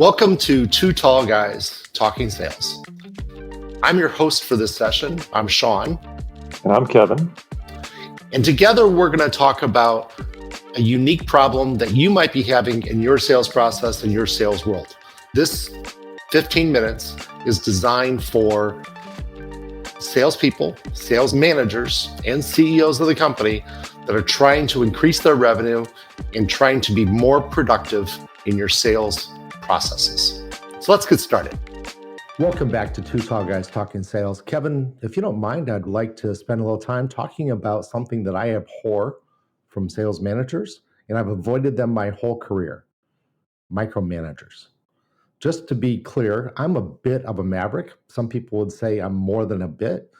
Welcome to Two Tall Guys Talking Sales. I'm your host for this session. I'm Sean. And I'm Kevin. And together we're going to talk about a unique problem that you might be having in your sales process and your sales world. This 15 minutes is designed for salespeople, sales managers, and CEOs of the company that are trying to increase their revenue and trying to be more productive in your sales processes. So let's get started. Welcome back to Two Tall Guys Talking Sales. Kevin, if you don't mind, I'd like to spend a little time talking about something that I abhor from sales managers, and I've avoided them my whole career: micromanagers. Just to be clear, I'm a bit of a maverick. Some people would say I'm more than a bit.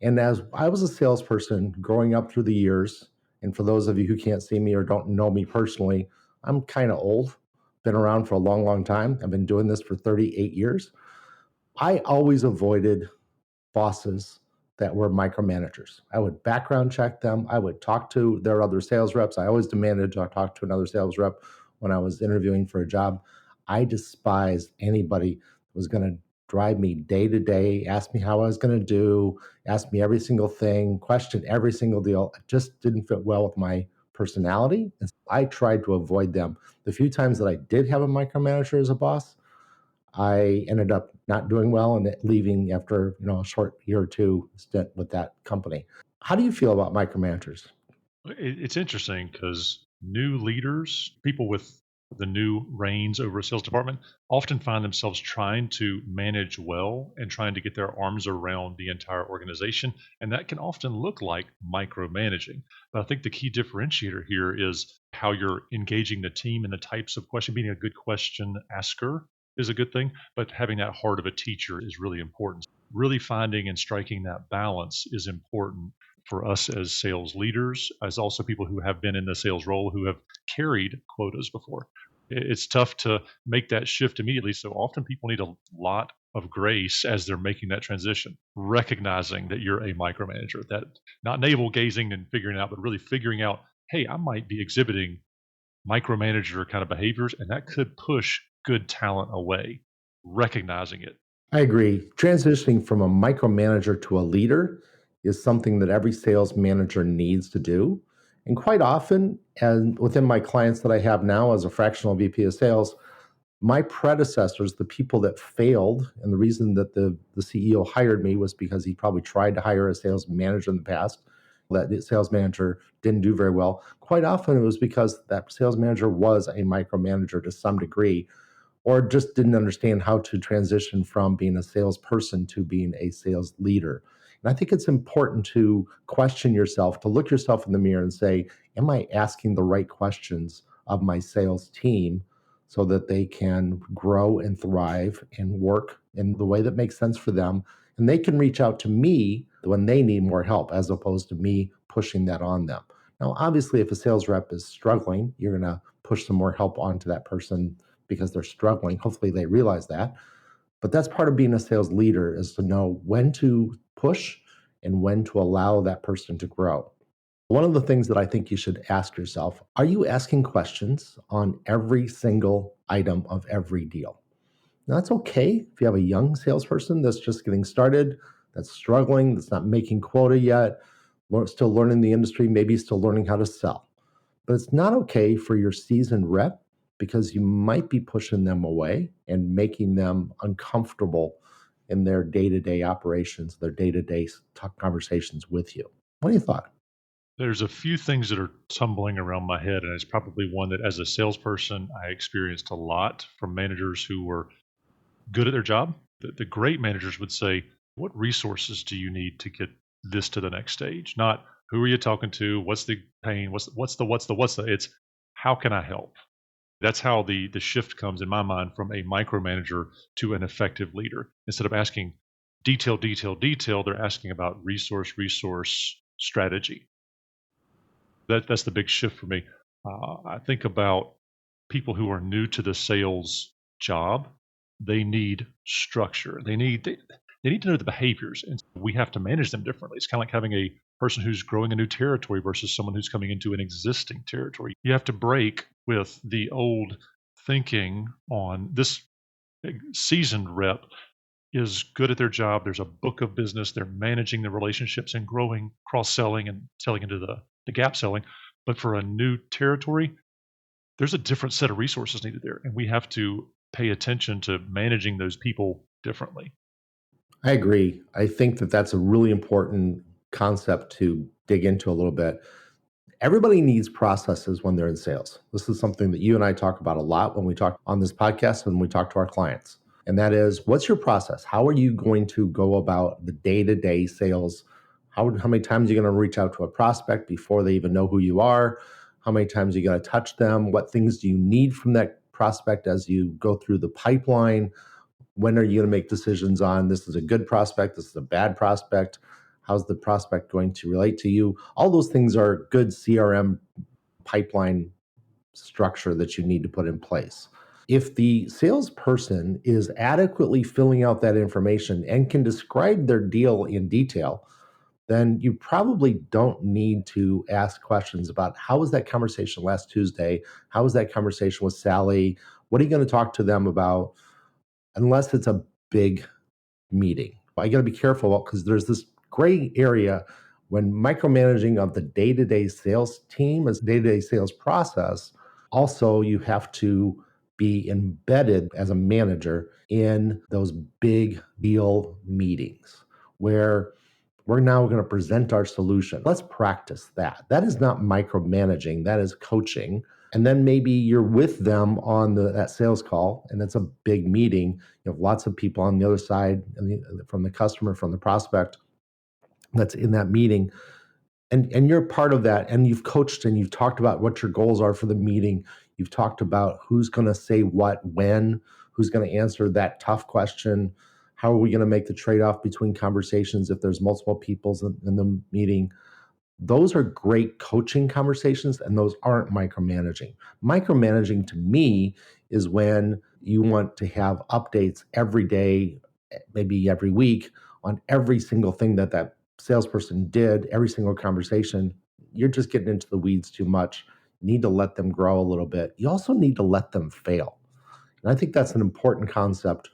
And as I was a salesperson growing up through the years, and for those of you who can't see me or don't know me personally, I'm kind of old, been around for a long, long time. I've been doing this for 38 years. I always avoided bosses that were micromanagers. I would background check them. I would talk to their other sales reps. I always demanded to talk to another sales rep when I was interviewing for a job. I despised anybody that was going to drive me day to day, ask me how I was going to do, ask me every single thing, question every single deal. It just didn't fit well with my personality. And so I tried to avoid them. The few times that I did have a micromanager as a boss, I ended up not doing well and leaving after a short year or two stint with that company. How do you feel about micromanagers? It's interesting because new leaders, people with the new reins over a sales department, often find themselves trying to manage well and trying to get their arms around the entire organization. And that can often look like micromanaging. But I think the key differentiator here is how you're engaging the team and the types of question. Being a good question asker is a good thing, but having that heart of a teacher is really important. Really finding and striking that balance is important for us as sales leaders, as also people who have been in the sales role, who have carried quotas before. It's tough to make that shift immediately. So often people need a lot of grace as they're making that transition, recognizing that you're a micromanager, that not navel gazing and figuring out, but really figuring out, hey, I might be exhibiting micromanager kind of behaviors, and that could push good talent away, recognizing it. I agree. Transitioning from a micromanager to a leader is something that every sales manager needs to do. And quite often, and within my clients that I have now as a fractional VP of sales, my predecessors, the people that failed, and the reason that the CEO hired me was because he probably tried to hire a sales manager in the past. That sales manager didn't do very well. Quite often it was because that sales manager was a micromanager to some degree, or just didn't understand how to transition from being a salesperson to being a sales leader. And I think it's important to question yourself, to look yourself in the mirror and say, am I asking the right questions of my sales team so that they can grow and thrive and work in the way that makes sense for them? And they can reach out to me when they need more help, as opposed to me pushing that on them. Now, obviously, if a sales rep is struggling, you're going to push some more help onto that person because they're struggling. Hopefully they realize that. But that's part of being a sales leader, is to know when to push and when to allow that person to grow. One of the things that I think you should ask yourself, are you asking questions on every single item of every deal? Now, that's okay if you have a young salesperson that's just getting started, that's struggling, that's not making quota yet, still learning the industry, maybe still learning how to sell. But it's not okay for your seasoned rep, because you might be pushing them away and making them uncomfortable in their day-to-day operations, their day-to-day conversations with you. What do you thought? There's a few things that are tumbling around my head, and it's probably one that as a salesperson, I experienced a lot from managers who were good at their job. The great managers would say, what resources do you need to get this to the next stage? Not who are you talking to? What's the pain? What's the, it's how can I help? That's how the shift comes in my mind from a micromanager to an effective leader. Instead of asking detail, they're asking about resource strategy. That's the big shift for me. I think about people who are new to the sales job. They need structure. They need to know the behaviors, and we have to manage them differently. It's kind of like having a person who's growing a new territory versus someone who's coming into an existing territory. You have to break with the old thinking on this seasoned rep is good at their job. There's a book of business. They're managing the relationships and growing, cross-selling and selling into the gap selling. But for a new territory, there's a different set of resources needed there. And we have to pay attention to managing those people differently. I agree. I think that that's a really important concept to dig into a little bit. Everybody needs processes when they're in sales. This is something that you and I talk about a lot when we talk on this podcast and we talk to our clients. And that is, what's your process? How are you going to go about the day-to-day sales? How many times are you going to reach out to a prospect before they even know who you are? How many times are you going to touch them? What things do you need from that prospect as you go through the pipeline? When are you going to make decisions on this is a good prospect, this is a bad prospect? How's the prospect going to relate to you? All those things are good CRM pipeline structure that you need to put in place. If the salesperson is adequately filling out that information and can describe their deal in detail, then you probably don't need to ask questions about how was that conversation last Tuesday? How was that conversation with Sally? What are you going to talk to them about? Unless it's a big meeting. I got to be careful because there's this gray area when micromanaging of the day-to-day sales team as day-to-day sales process. Also, you have to be embedded as a manager in those big deal meetings where we're now going to present our solution. Let's practice that. That is not micromanaging, that is coaching. And then maybe you're with them on that sales call, and it's a big meeting. You have lots of people on the other side, from the customer, from the prospect that's in that meeting. And you're part of that, and you've coached and you've talked about what your goals are for the meeting. You've talked about who's going to say what when, who's going to answer that tough question. How are we going to make the trade-off between conversations if there's multiple people in the meeting? Those are great coaching conversations, and those aren't micromanaging. Micromanaging to me is when you want to have updates every day, maybe every week, on every single thing that salesperson did, every single conversation. You're just getting into the weeds too much. You need to let them grow a little bit. You also need to let them fail. And I think that's an important concept.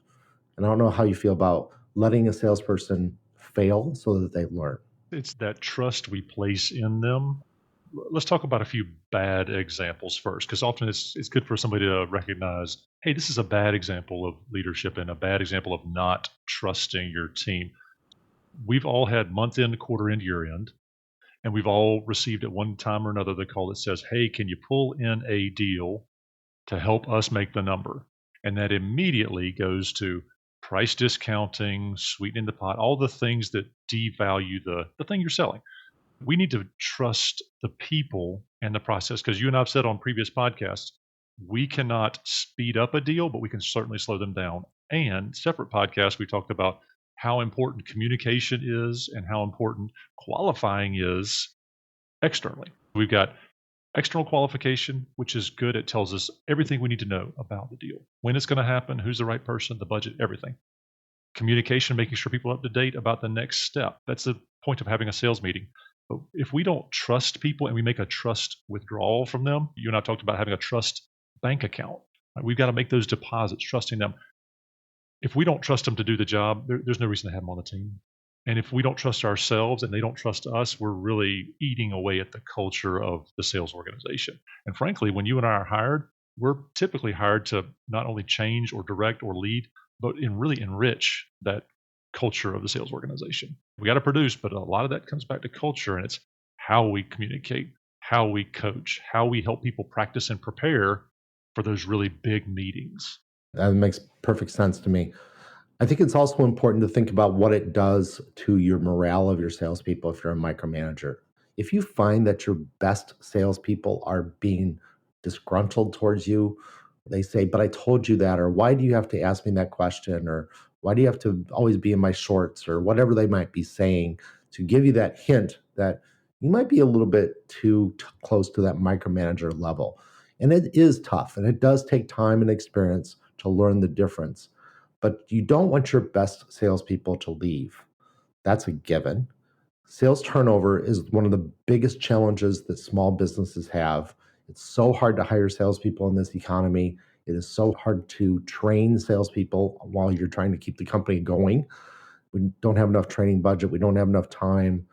And I don't know how you feel about letting a salesperson fail so that they learn. It's that trust we place in them. Let's talk about a few bad examples first, because often it's good for somebody to recognize, hey, this is a bad example of leadership and a bad example of not trusting your team. We've all had month end, quarter end, year end, and we've all received at one time or another the call that says, hey, can you pull in a deal to help us make the number? And that immediately goes to price discounting, sweetening the pot, all the things that devalue the thing you're selling. We need to trust the people and the process, because you and I've said on previous podcasts, we cannot speed up a deal, but we can certainly slow them down. And separate podcasts, we talked about how important communication is and how important qualifying is externally. We've got external qualification, which is good. It tells us everything we need to know about the deal, when it's going to happen, who's the right person, the budget, everything. Communication, making sure people are up to date about the next step. That's the point of having a sales meeting. But if we don't trust people and we make a trust withdrawal from them, you and I talked about having a trust bank account. Right? We've got to make those deposits, trusting them. If we don't trust them to do the job, there's no reason to have them on the team. And if we don't trust ourselves and they don't trust us, we're really eating away at the culture of the sales organization. And frankly, when you and I are hired, we're typically hired to not only change or direct or lead, but really enrich that culture of the sales organization. We got to produce, but a lot of that comes back to culture, and it's how we communicate, how we coach, how we help people practice and prepare for those really big meetings. That makes perfect sense to me. I think it's also important to think about what it does to your morale of your salespeople if you're a micromanager. If you find that your best salespeople are being disgruntled towards you, they say, but I told you that, or why do you have to ask me that question, or why do you have to always be in my shorts, or whatever they might be saying to give you that hint that you might be a little bit too close to that micromanager level. And it is tough, and it does take time and experience to learn the difference. But you don't want your best salespeople to leave. That's a given. Sales turnover is one of the biggest challenges that small businesses have. It's so hard to hire salespeople in this economy. It is so hard to train salespeople while you're trying to keep the company going. We don't have enough training budget. We don't have enough time,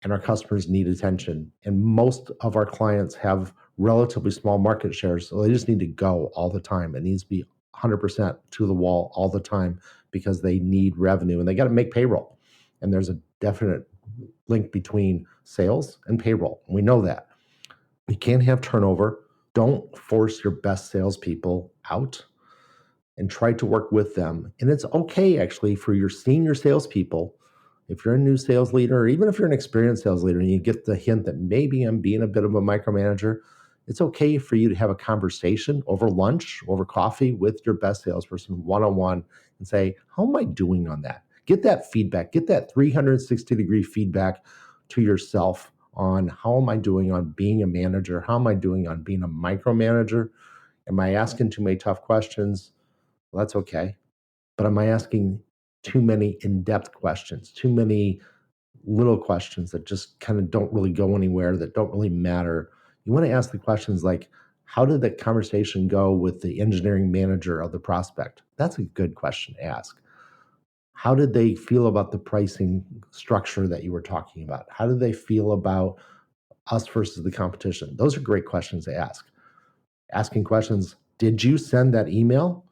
and our customers need attention. And most of our clients have relatively small market shares, so they just need to go all the time. It needs to be 100% to the wall all the time because they need revenue and they got to make payroll. And there's a definite link between sales and payroll. We know that. You can't have turnover. Don't force your best salespeople out, and try to work with them. And it's okay, actually, for your senior salespeople, if you're a new sales leader, or even if you're an experienced sales leader and you get the hint that maybe I'm being a bit of a micromanager, it's okay for you to have a conversation over lunch, over coffee with your best salesperson one-on-one and say, how am I doing on that? Get that feedback, get that 360-degree feedback to yourself on how am I doing on being a manager? How am I doing on being a micromanager? Am I asking too many tough questions? Well, that's okay. But am I asking too many in-depth questions, too many little questions that just kind of don't really go anywhere, that don't really matter? You want to ask the questions like, how did that conversation go with the engineering manager of the prospect? That's a good question to ask. How did they feel about the pricing structure that you were talking about? How did they feel about us versus the competition? Those are great questions to ask. Asking questions, did you send that email?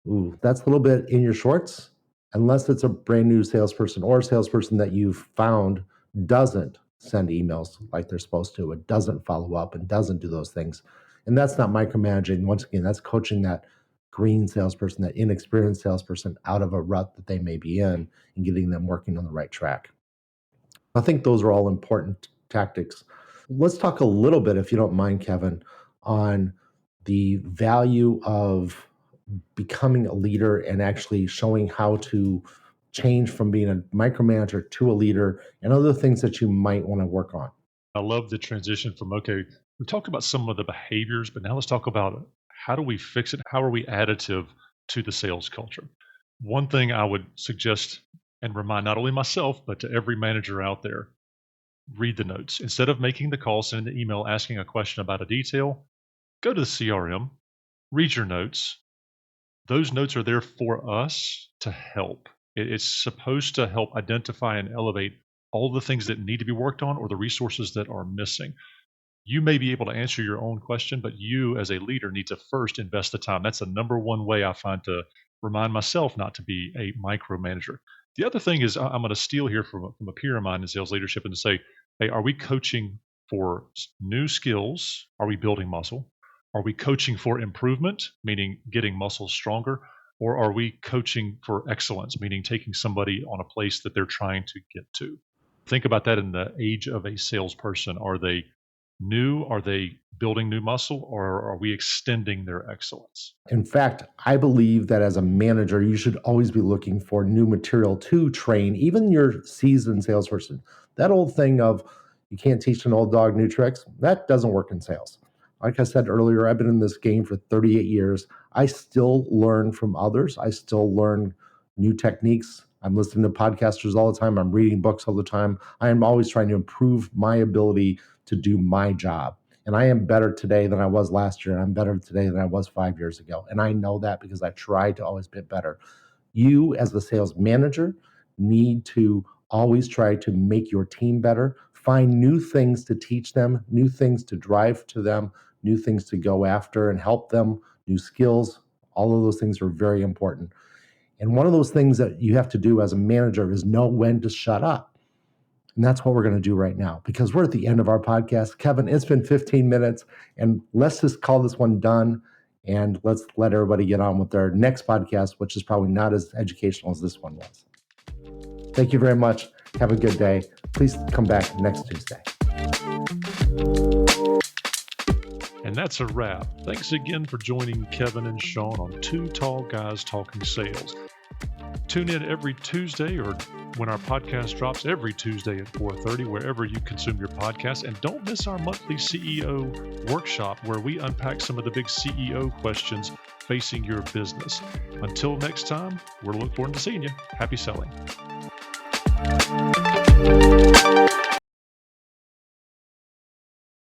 Ooh, that's a little bit in your shorts, unless it's a brand new salesperson or a salesperson that you've found doesn't send emails like they're supposed to. It doesn't follow up and doesn't do those things. And that's not micromanaging. Once again, that's coaching that green salesperson, that inexperienced salesperson out of a rut that they may be in and getting them working on the right track. I think those are all important tactics. Let's talk a little bit, if you don't mind, Kevin, on the value of becoming a leader and actually showing how to change from being a micromanager to a leader and other things that you might want to work on. I love the transition from, okay, we talked about some of the behaviors, but now let's talk about how do we fix it? How are we additive to the sales culture? One thing I would suggest and remind not only myself, but to every manager out there, read the notes. Instead of making the call, send the email, asking a question about a detail, go to the CRM, read your notes. Those notes are there for us to help. It's supposed to help identify and elevate all the things that need to be worked on or the resources that are missing. You may be able to answer your own question, but you as a leader need to first invest the time. That's the number one way I find to remind myself not to be a micromanager. The other thing is I'm going to steal here from a peer of mine in sales leadership and to say, hey, are we coaching for new skills? Are we building muscle? Are we coaching for improvement, meaning getting muscles stronger? Or are we coaching for excellence, meaning taking somebody on a place that they're trying to get to? Think about that in the age of a salesperson. Are they new? Are they building new muscle, or are we extending their excellence? In fact, I believe that as a manager, you should always be looking for new material to train, even your seasoned salesperson. That old thing of you can't teach an old dog new tricks, that doesn't work in sales. Like I said earlier, I've been in this game for 38 years. I still learn from others. I still learn new techniques. I'm listening to podcasters all the time. I'm reading books all the time. I am always trying to improve my ability to do my job. And I am better today than I was last year. And I'm better today than I was 5 years ago. And I know that because I try to always get better. You, as the sales manager, need to always try to make your team better, find new things to teach them, new things to drive to them, new things to go after and help them, new skills. All of those things are very important. And one of those things that you have to do as a manager is know when to shut up. And that's what we're going to do right now because we're at the end of our podcast. Kevin, it's been 15 minutes, and let's just call this one done. And let's let everybody get on with their next podcast, which is probably not as educational as this one was. Thank you very much. Have a good day. Please come back next Tuesday. And that's a wrap. Thanks again for joining Kevin and Sean on Two Tall Guys Talking Sales. Tune in every Tuesday or when our podcast drops every Tuesday at 4:30, wherever you consume your podcast. And don't miss our monthly CEO workshop where we unpack some of the big CEO questions facing your business. Until next time, we're looking forward to seeing you. Happy selling.